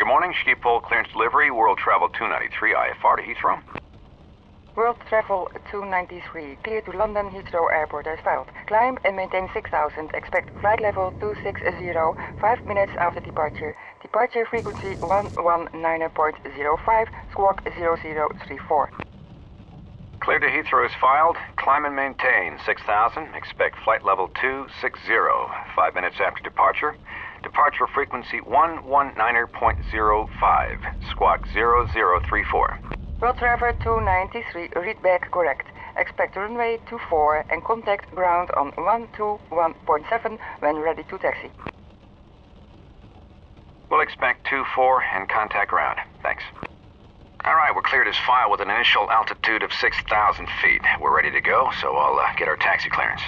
Good morning, Schiphol clearance delivery, World Travel 293, IFR to Heathrow. World Travel 293, clear to London Heathrow Airport as filed. Climb and maintain 6000, expect flight level 260, 5 minutes after departure. Departure frequency 119.05, squawk 0034. Clear to Heathrow is filed. Climb and maintain 6000. Expect flight level 260. 5 minutes after departure. Departure frequency 119.05. Squawk 0034. World Travel 293, read back correct. Expect runway 24 and contact ground on 121.7 when ready to taxi. We'll expect 24 and contact ground. Thanks. All right, we're cleared as file with an initial altitude of 6,000 feet. We're ready to go, so I'll get our taxi clearance.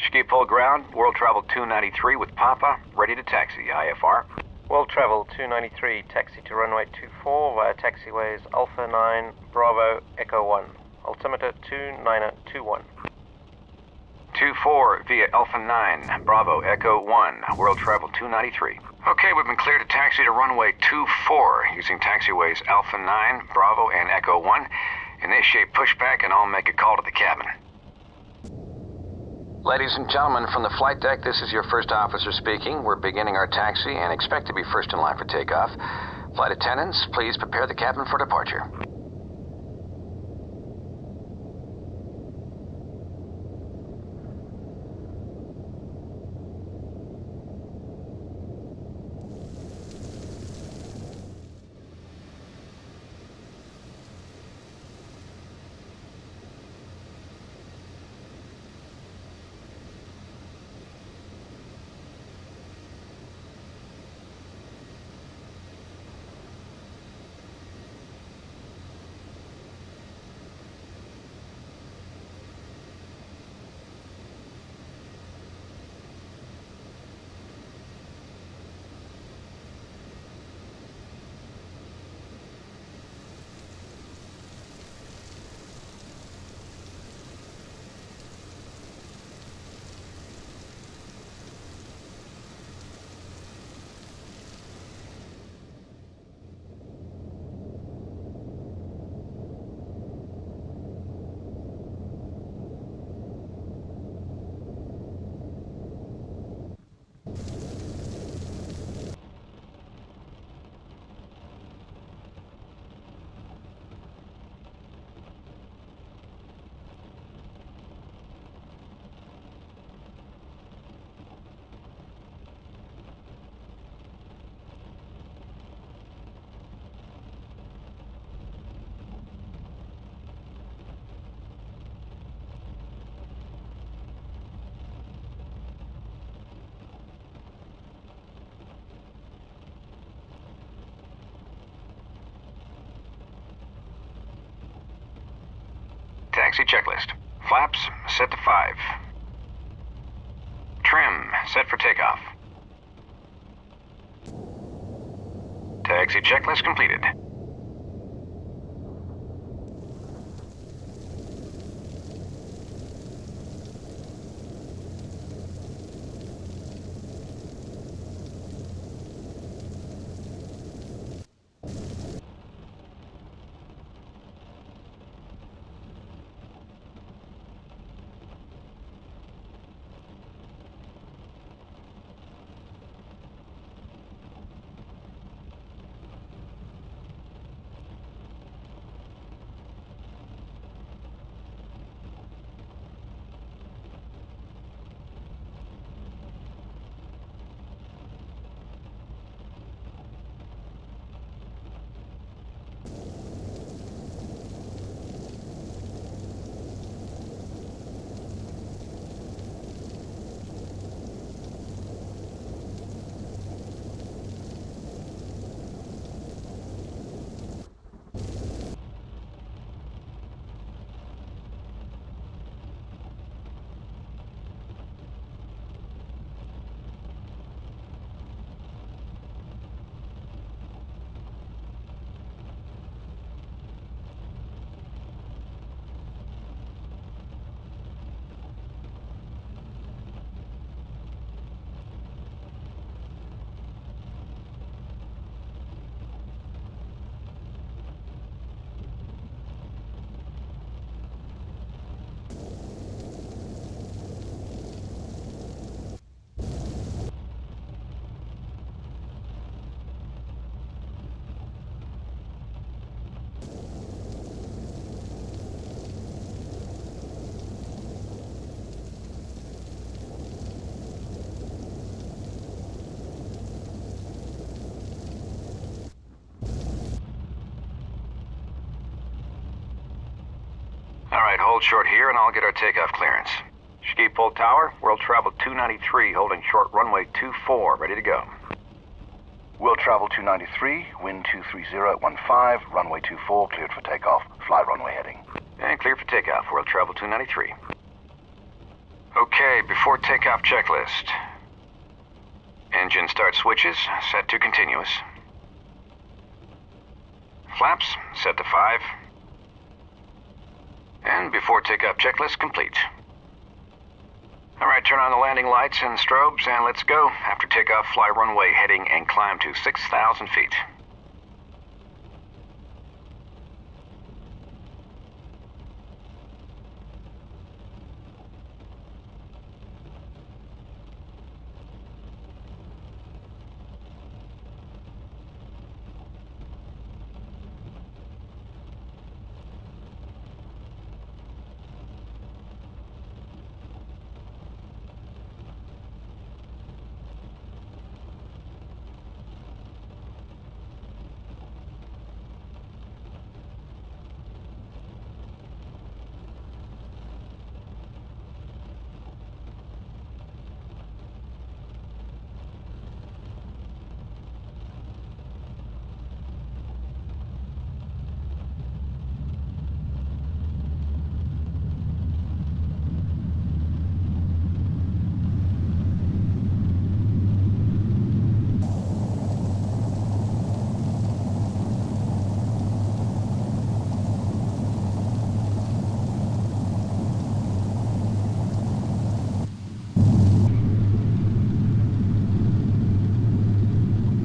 Schiphol ground, World Travel 293 with Papa, ready to taxi, IFR. World Travel 293, taxi to runway 24 via taxiways Alpha 9, Bravo, Echo 1. Altimeter 2921. 24 via Alpha 9, Bravo, Echo 1, World Travel 293. Okay, we've been cleared to taxi to runway 24 using taxiways Alpha 9, Bravo, and Echo 1. Initiate pushback and I'll make a call to the cabin. Ladies and gentlemen, from the flight deck, this is your first officer speaking. We're beginning our taxi and expect to be first in line for takeoff. Flight attendants, please prepare the cabin for departure. Taxi checklist. Flaps set to 5. Trim set for takeoff. Taxi checklist completed. hold short here and I'll get our takeoff clearance. Schiphol Tower, World Travel 293, holding short runway 24, ready to go. World Travel 293, wind 230 at 15, runway 24, cleared for takeoff. Fly runway heading. And clear for takeoff, World Travel 293. Okay, before takeoff checklist. Engine start switches, set to continuous. Flaps, set to 5. And before takeoff checklist complete. Alright, turn on the landing lights and strobes and let's go. After takeoff, fly runway heading and climb to 6,000 feet.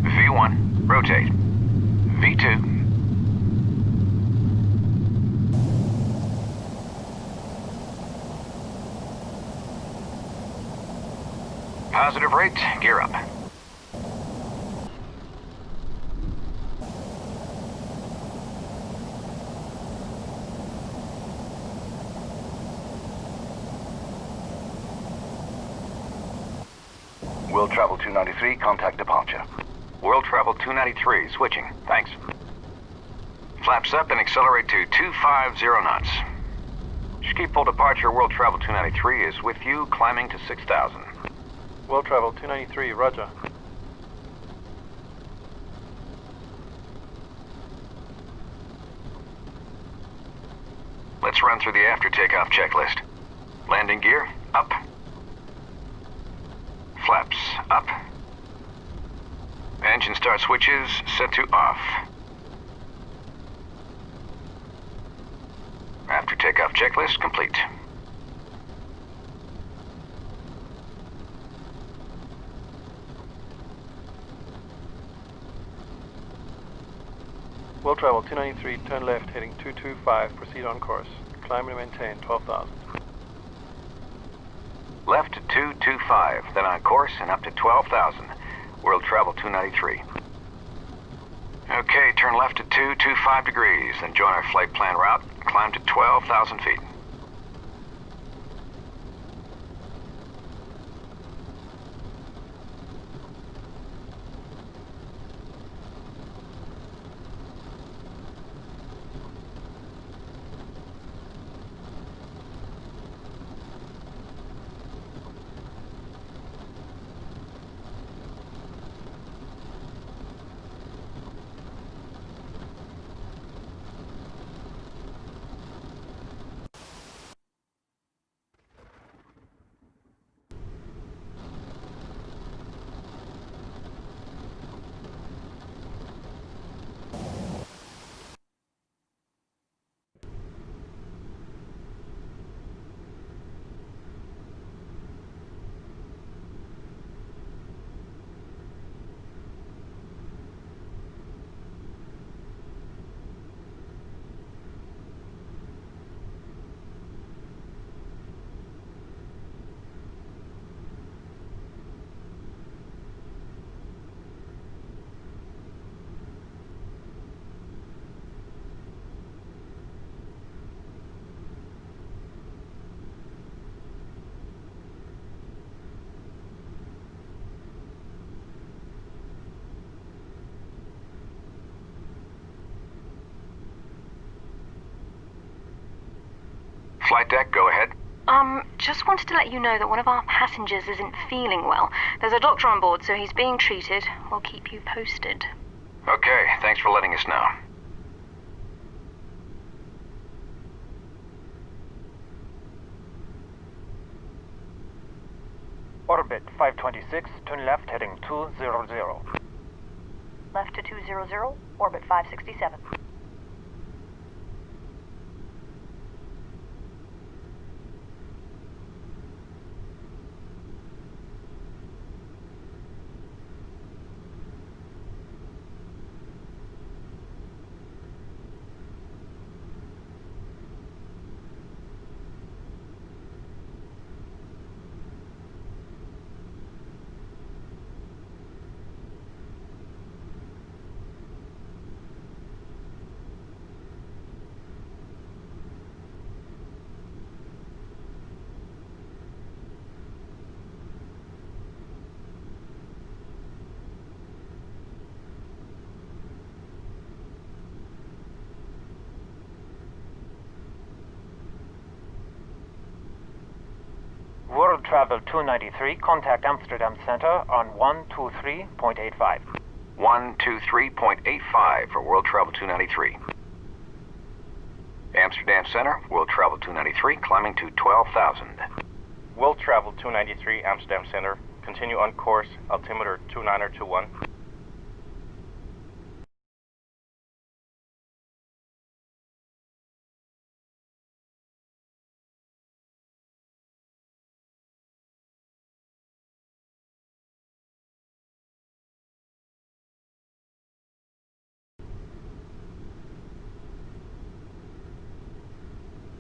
V1, rotate. V2. Positive rate, gear up. World Travel 293, contact departure. World Travel 293, switching. Thanks. Flaps up and accelerate to 250 knots. Schiphol departure, World Travel 293 is with you, climbing to 6,000. World Travel 293, roger. Let's run through the after takeoff checklist. Landing gear, up. Flaps, up. Engine start switches set to off. After takeoff checklist complete. World Travel 293, turn left, heading 225, proceed on course. Climb and maintain 12,000. Left to 225, then on course and up to 12,000. World Travel 293. Okay, turn left to 225 degrees, then join our flight plan route, climb to 12,000 feet. Flight deck, go ahead. Just wanted to let you know that one of our passengers isn't feeling well. There's a doctor on board, so he's being treated. We'll keep you posted. Okay, thanks for letting us know. Orbit 526, turn left heading 200. Left to 200, orbit 567. World Travel 293, contact Amsterdam Center on 123.85. 123.85 for World Travel 293. Amsterdam Center, World Travel 293, climbing to 12,000. World Travel 293, Amsterdam Center. Continue on course, altimeter 2921.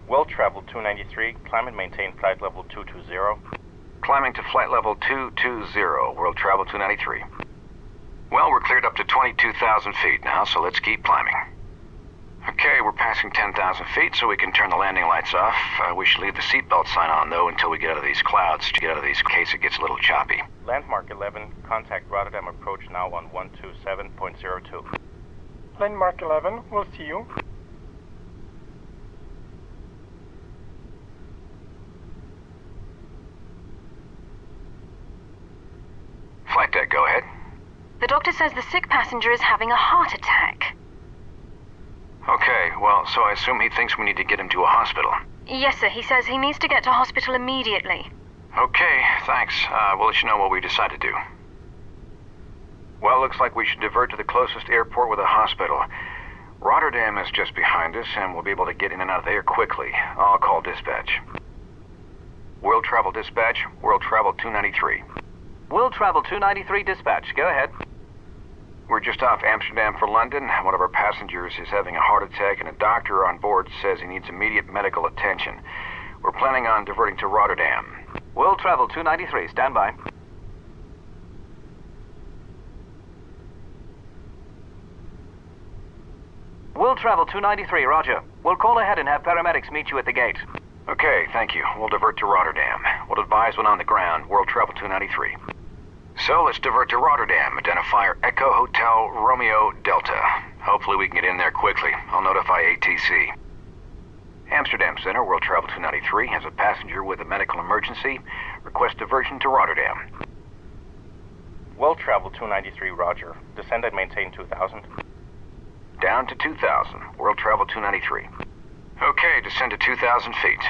World Travel 293, climb and maintain flight level 220. Climbing to flight level 220, World Travel 293. Well, we're cleared up to 22,000 feet now, so let's keep climbing. Okay, we're passing 10,000 feet, so we can turn the landing lights off. We should leave the seatbelt sign on, though, until we get out of these clouds, to get out of these in case it gets a little choppy. Landmark 11, contact Rotterdam approach now on 127.02. Landmark 11, we'll see you. Flight deck, go ahead. The doctor says the sick passenger is having a heart attack. Okay, well, so I assume he thinks we need to get him to a hospital. Yes, sir. He says he needs to get to hospital immediately. Okay, thanks. We'll let you know what we decide to do. Well, looks like we should divert to the closest airport with a hospital. Rotterdam is just behind us, and we'll be able to get in and out of there quickly. I'll call dispatch. World Travel Dispatch, World Travel 293. World Travel 293 dispatch, go ahead. We're just off Amsterdam for London. One of our passengers is having a heart attack, and a doctor on board says he needs immediate medical attention. We're planning on diverting to Rotterdam. World Travel 293, stand by. World Travel 293, roger. We'll call ahead and have paramedics meet you at the gate. Okay, thank you. We'll divert to Rotterdam. We'll advise when on the ground, World Travel 293. So let's divert to Rotterdam. Identifier Echo Hotel Romeo Delta. Hopefully we can get in there quickly. I'll notify ATC. Amsterdam Center, World Travel 293, has a passenger with a medical emergency. Request diversion to Rotterdam. World Travel 293, roger. Descend and maintain 2,000. Down to 2,000, World Travel 293. Okay, descend to 2,000 feet.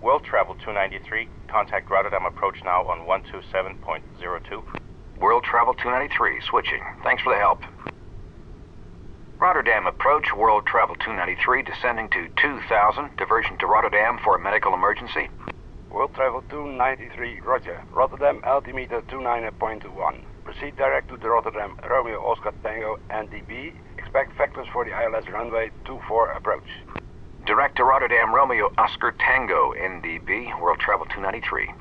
World Travel 293, contact Rotterdam approach now on 127.02. World Travel 293, switching. Thanks for the help. Rotterdam approach, World Travel 293, descending to 2,000, diversion to Rotterdam for a medical emergency. World Travel 293, roger. Rotterdam altimeter 29.1. Proceed direct to the Rotterdam Romeo Oscar Tango NDB. Expect factors for the ILS runway 24 approach. Direct to Rotterdam Romeo Oscar Tango NDB, World Travel 293.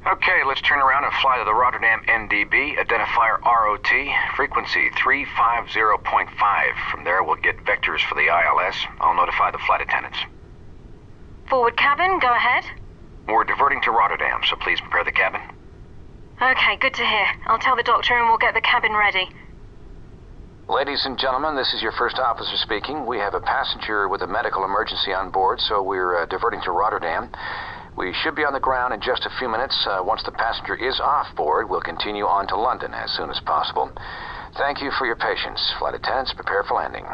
Okay, let's turn around and fly to the Rotterdam NDB, identifier ROT, frequency 350.5. From there we'll get vectors for the ILS. I'll notify the flight attendants. Forward cabin, go ahead. We're diverting to Rotterdam, so please prepare the cabin. Okay, good to hear. I'll tell the doctor and we'll get the cabin ready. Ladies and gentlemen, this is your first officer speaking. We have a passenger with a medical emergency on board, so we're diverting to Rotterdam. We should be on the ground in just a few minutes. Once the passenger is off board, we'll continue on to London as soon as possible. Thank you for your patience. Flight attendants, prepare for landing.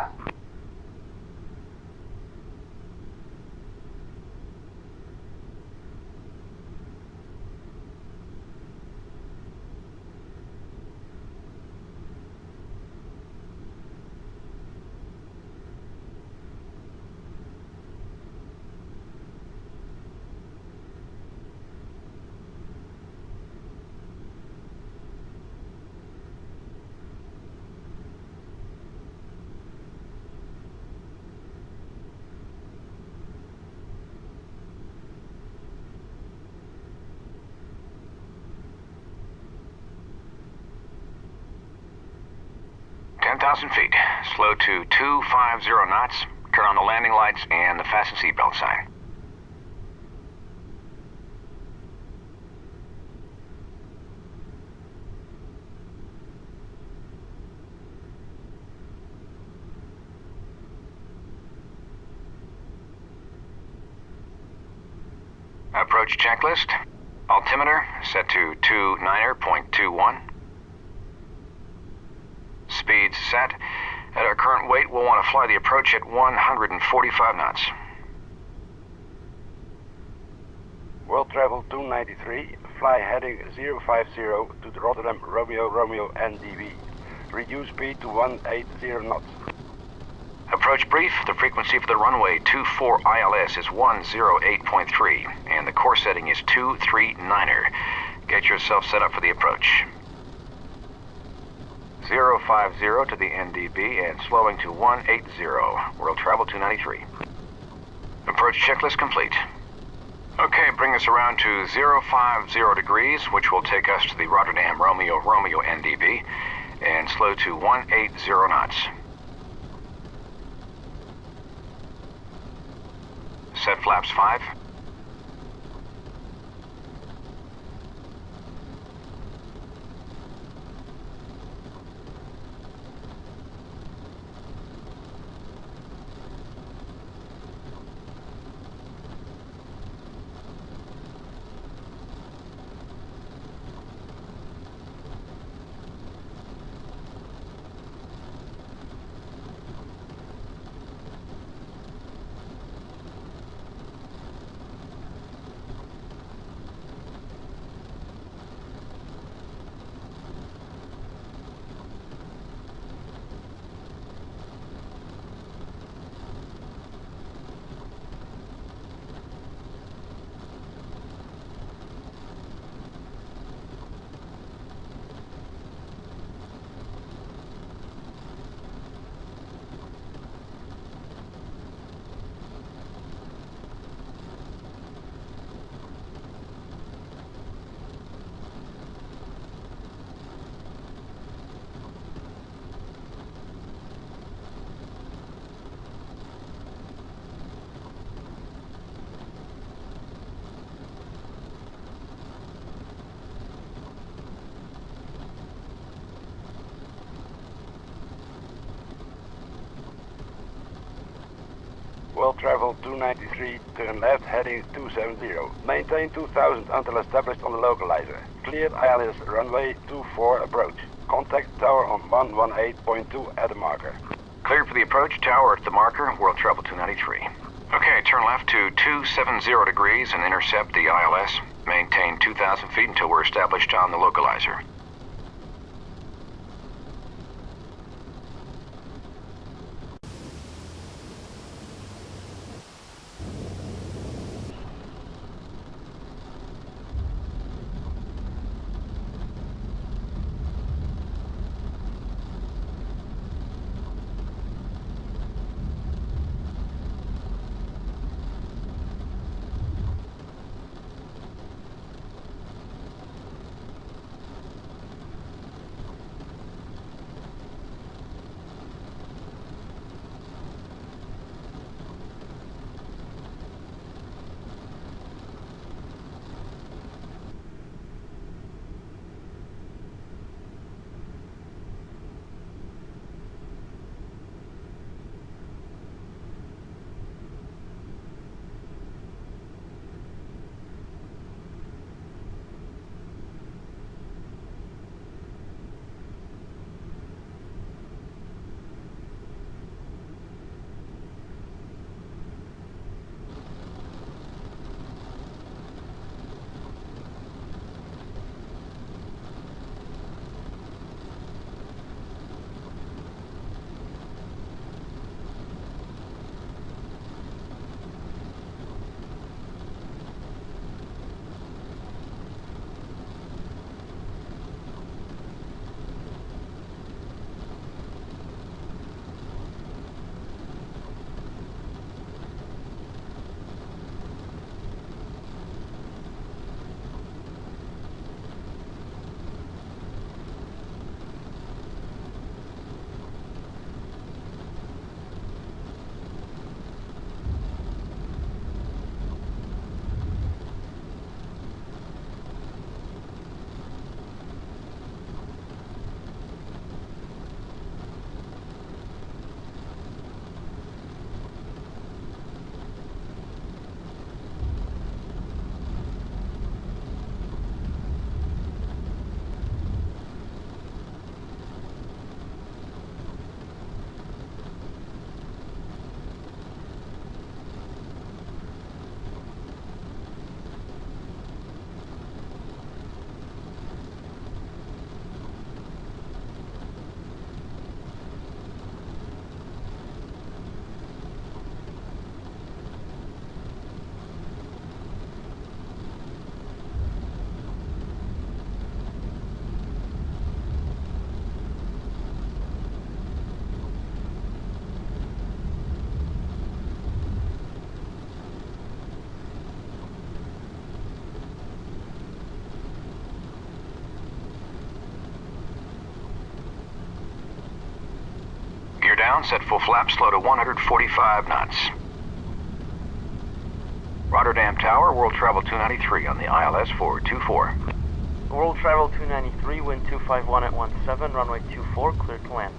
Feet. Slow to 250 knots. Turn on the landing lights and the fasten seatbelt sign. Approach checklist. Altimeter set to 29.21. Speeds set. At our current weight, we'll want to fly the approach at 145 knots. World Travel 293, fly heading 050 to the Rotterdam Romeo NDB. Reduce speed to 180 knots. Approach brief. The frequency for the runway 24 ILS is 108.3, and the course setting is 239er. Get yourself set up for the approach. 050 to the NDB and slowing to 180. World Travel 293. Approach checklist complete. Okay, bring us around to 050 degrees, which will take us to the Rotterdam Romeo NDB, and slow to 180 knots. Set flaps 5. World Travel 293, turn left heading 270. Maintain 2000 until established on the localizer. Cleared ILS runway 24 approach. Contact tower on 118.2 at the marker. Cleared for the approach, tower at the marker, World Travel 293. Okay, turn left to 270 degrees and intercept the ILS. Maintain 2,000 feet until we're established on the localizer. down, set full flaps, slow to 145 knots. Rotterdam Tower, World Travel 293 on the ILS 424. World Travel 293, wind 251 at 17, runway 24, cleared to land.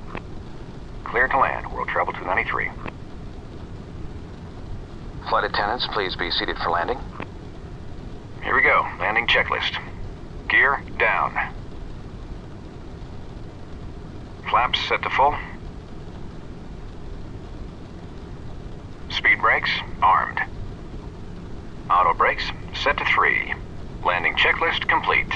Clear to land, World Travel 293. Flight attendants, please be seated for landing. Here we go, landing checklist. Gear down. Flaps set to full. Speed brakes armed. Auto brakes set to 3. Landing checklist complete.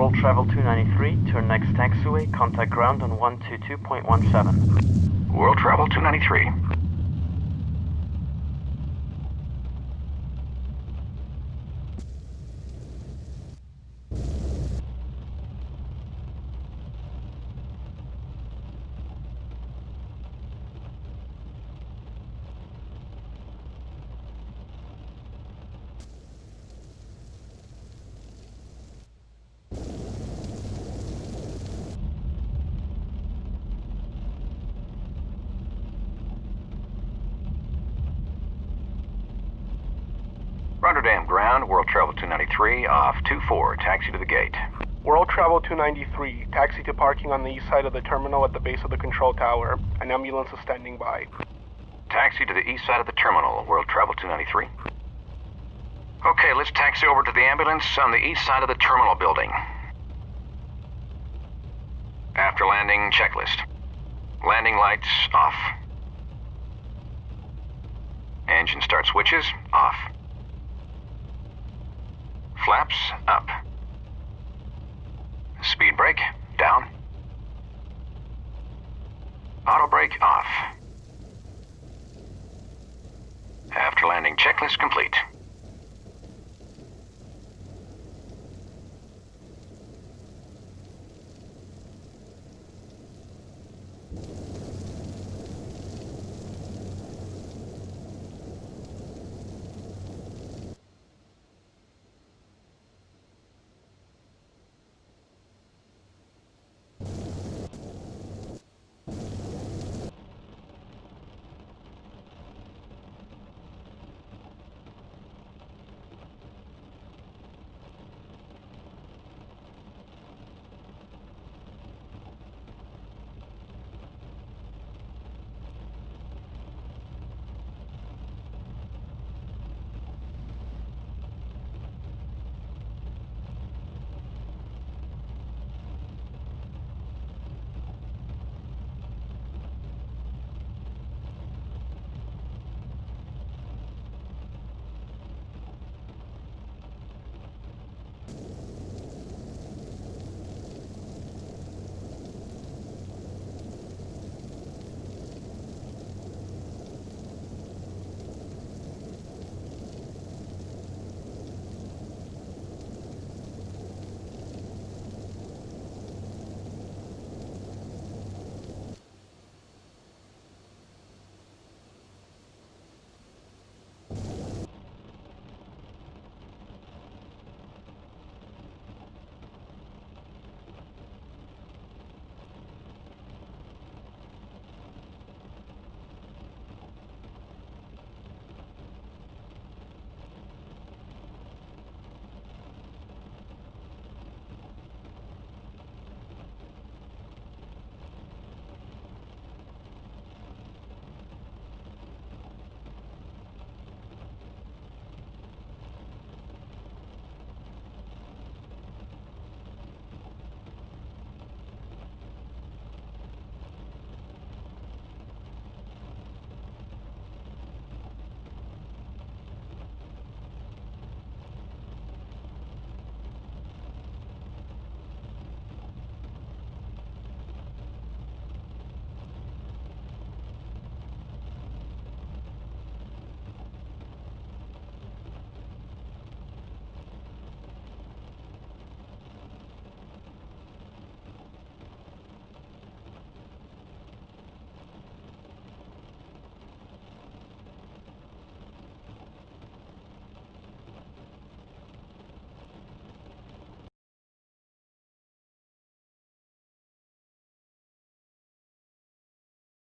World Travel 293, turn next taxiway, contact ground on 122.17. World Travel 293. Rotterdam ground, World Travel 293, off 24, taxi to the gate. World Travel 293, taxi to parking on the east side of the terminal at the base of the control tower. An ambulance is standing by. Taxi to the east side of the terminal, World Travel 293. Okay, let's taxi over to the ambulance on the east side of the terminal building. After landing, checklist. Landing lights off. Engine start switches off. Flaps up. Speed brake down. Auto brake off. After landing checklist complete.